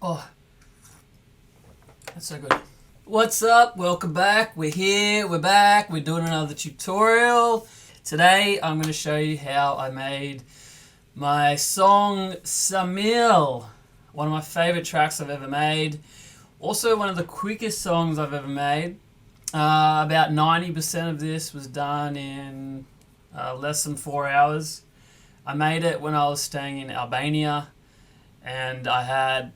Oh, that's so good. What's up? Welcome back. We're here. We're back. We're doing another tutorial. Today I'm going to show you how I made my song Ksamil. One of my favorite tracks I've ever made. Also one of the quickest songs I've ever made. About 90% of this was done in less than 4 hours. I made it when I was staying in Albania, and I had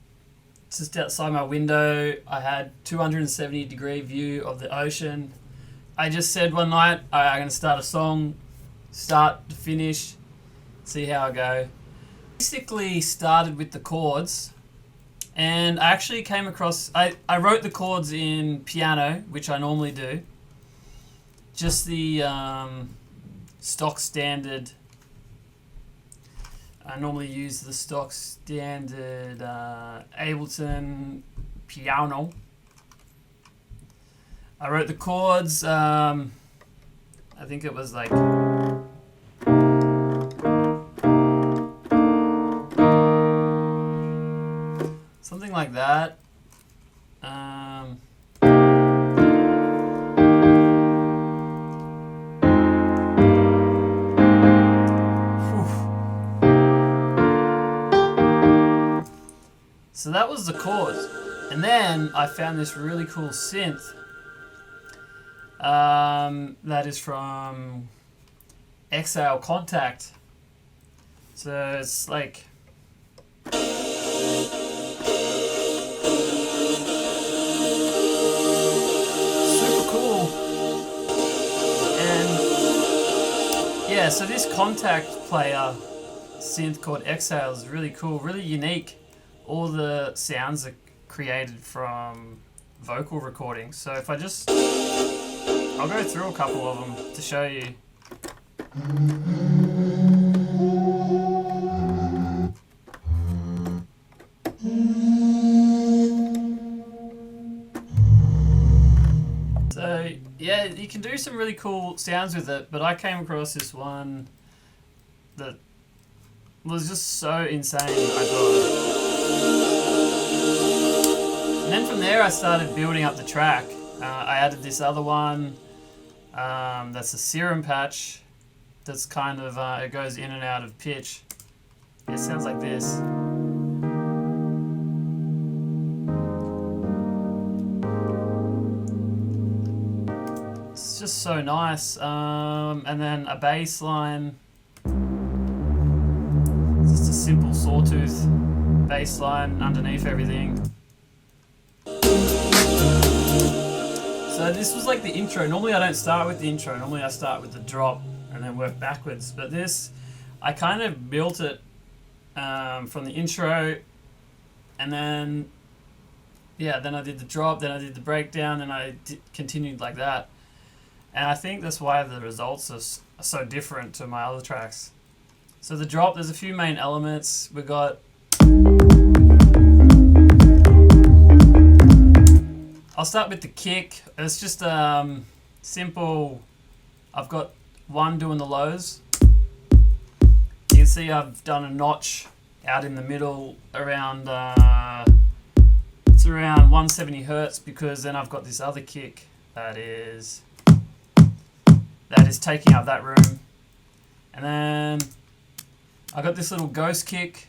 just outside my window, I had 270-degree view of the ocean. I just said one night, I'm going to start a song, start to finish, see how I go. Basically started with the chords, and I actually came across, I wrote the chords in piano, which I normally do. Just the stock standard. I normally use the stock standard Ableton piano. I wrote the chords, I think it was like something like that. So that was the chords. And then I found this really cool synth that is from Exhale Contact. So it's like super cool. And yeah, so this Contact player synth called Exhale is really cool, really unique. All the sounds are created from vocal recordings. So if I just, I'll go through a couple of them to show you. So yeah, you can do some really cool sounds with it, but I came across this one that was just so insane, I thought. And then from there I started building up the track. I added this other one that's a serum patch that's kind of, it goes in and out of pitch. It sounds like this. It's just so nice. And then a bass line. Just a simple sawtooth bass line underneath everything. So this was like the intro. Normally I don't start with the intro. Normally I start with the drop and then work backwards. But this, I kind of built it from the intro, and then then I did the drop, then I did the breakdown, and I continued like that. And I think that's why the results are so different to my other tracks. So the drop, there's a few main elements. We got, I'll start with the kick. It's just simple. I've got one doing the lows. You can see I've done a notch out in the middle around, it's around 170 hertz, because then I've got this other kick that is taking up that room. And then I got this little ghost kick,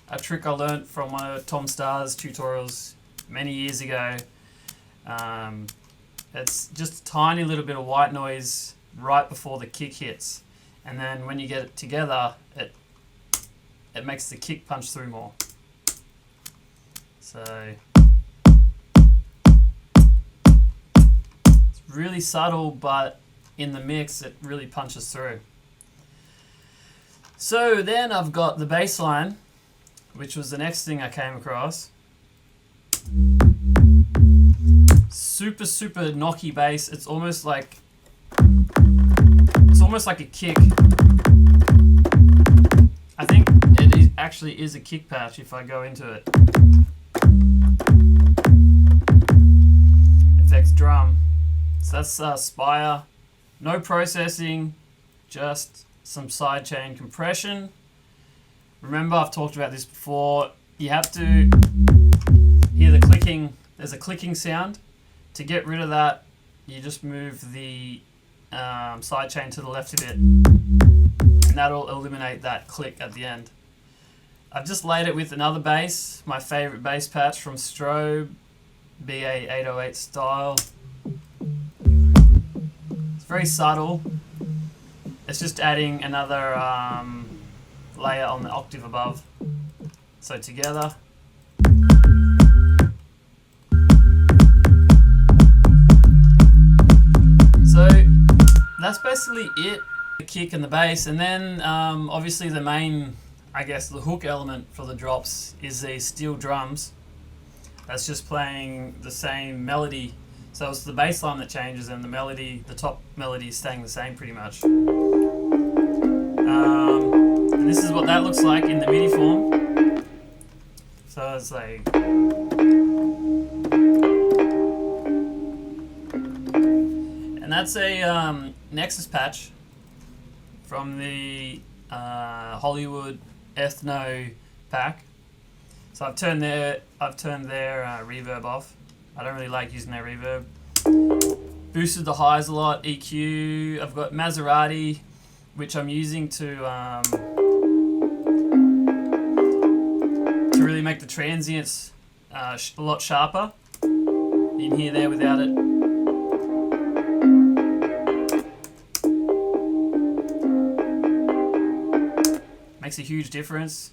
a trick I learnt from one of Tom Starr's tutorials many years ago. It's just a tiny little bit of white noise right before the kick hits, and then when you get it together, it makes the kick punch through more. So it's really subtle, but in the mix it really punches through. So then I've got the bass line, which was the next thing I came across. Super knocky bass. It's almost like a kick. I think it actually is a kick patch if I go into it. Effects drum. So that's Spire. No processing, just some sidechain compression. Remember, I've talked about this before. You have to hear the clicking. There's a clicking sound. To get rid of that, you just move the sidechain to the left a bit, and that'll eliminate that click at the end. I've just laid it with another bass, my favorite bass patch from Strobe, BA808 style. It's very subtle. It's just adding another layer on the octave above. So together. So that's basically it. The kick and the bass, and then obviously the main, I guess, the hook element for the drops is these steel drums. That's just playing the same melody. So it's the bass line that changes, and the melody, the top melody, is staying the same pretty much. And this is what that looks like in the MIDI form. So it's like. And that's a Nexus patch from the Hollywood Ethno pack. So I've turned their reverb off. I don't really like using their reverb. Boosted the highs a lot. EQ. I've got Maserati, which I'm using to really make the transients a lot sharper. You can hear there without it. Makes a huge difference.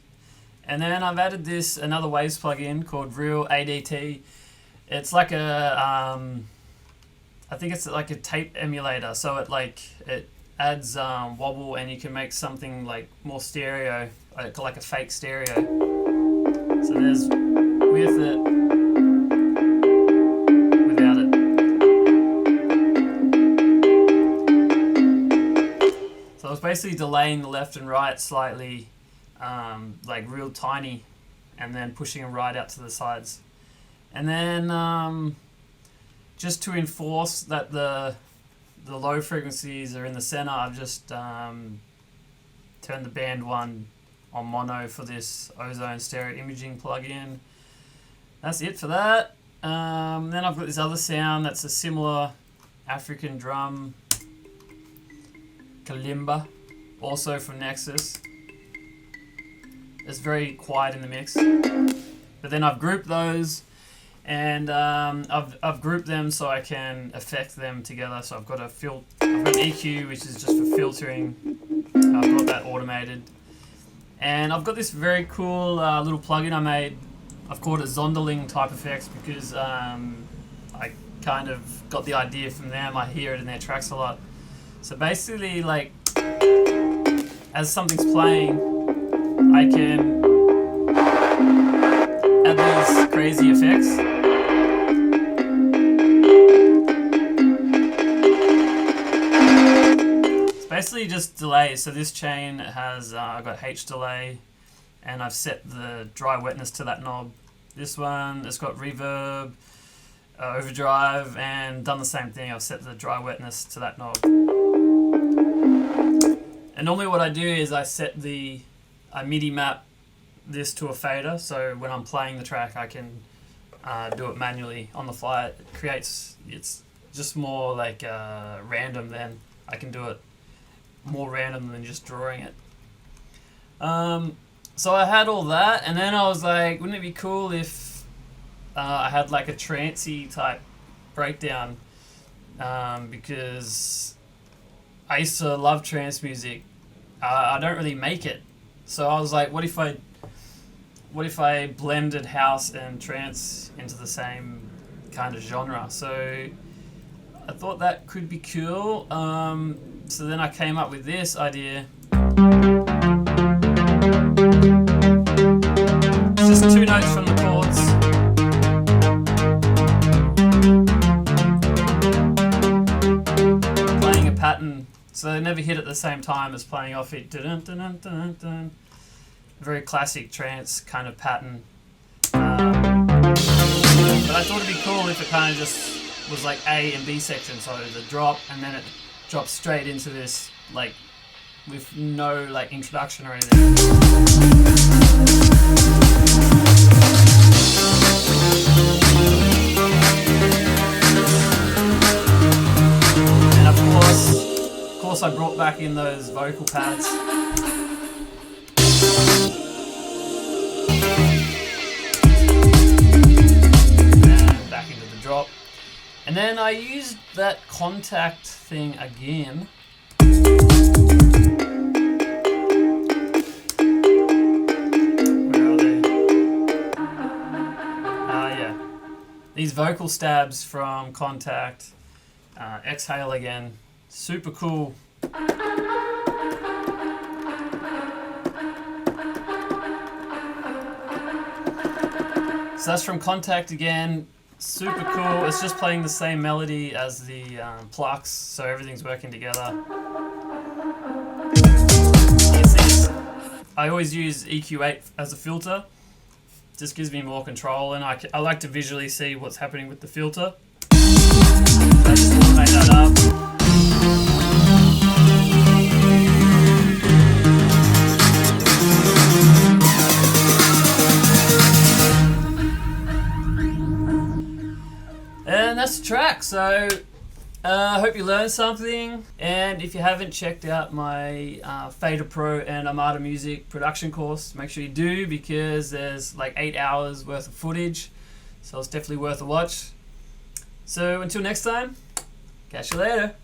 And then I've added another Waves plugin called Real ADT. It's like a, I think it's like a tape emulator. So it adds wobble, and you can make something like more stereo, like a fake stereo. So there's with it, without it. So I was basically delaying the left and right slightly, like real tiny, and then pushing them right out to the sides. And then just to enforce that the low frequencies are in the center, I've just turned the band one on mono for this Ozone stereo imaging plugin. That's it for that. Then I've got this other sound that's a similar African drum, kalimba, also from Nexus. It's very quiet in the mix. But then I've grouped those, and I've grouped them so I can affect them together. So I've got I've got an EQ, which is just for filtering. I've got that automated, and I've got this very cool little plugin I made. I've called it Zonderling type effects because I kind of got the idea from them. I hear it in their tracks a lot. So basically, like, as something's playing, I can add these crazy effects. It's basically just delay. So this chain has, I've got H delay, and I've set the dry wetness to that knob. This one, it's got reverb, overdrive, and done the same thing. I've set the dry wetness to that knob. And normally what I do is I MIDI map this to a fader, so when I'm playing the track I can do it manually on the fly. It's just more like random then. I can do it more random than just drawing it. So I had all that, and then I was like, wouldn't it be cool if I had like a trancey type breakdown, because I used to love trance music. I don't really make it, so I was like, what if I blended house and trance into the same kind of genre? So I thought that could be cool. So then I came up with this idea. It's just 2 notes from the chords, playing a pattern. So they never hit at the same time as playing off it. Dun, dun, dun, dun, dun. Very classic trance kind of pattern. But I thought it'd be cool if it kind of just was like A and B section. So the drop, and then it drops straight into this, like, with no like introduction or anything. back in those vocal pads. And back into the drop. And then I used that contact thing again. Where are they? Yeah. These vocal stabs from Contact. Exhale again. Super cool. So that's from Contact again. Super cool. It's just playing the same melody as the plucks, so everything's working together. I always use EQ8 as a filter. Just gives me more control, and I like to visually see what's happening with the filter. I just automate that up. And that's the track. So I hope you learned something, and if you haven't checked out my Fader Pro and Armada Music production course, make sure you do, because there's like 8 hours worth of footage, so it's definitely worth a watch. So until next time, catch you later.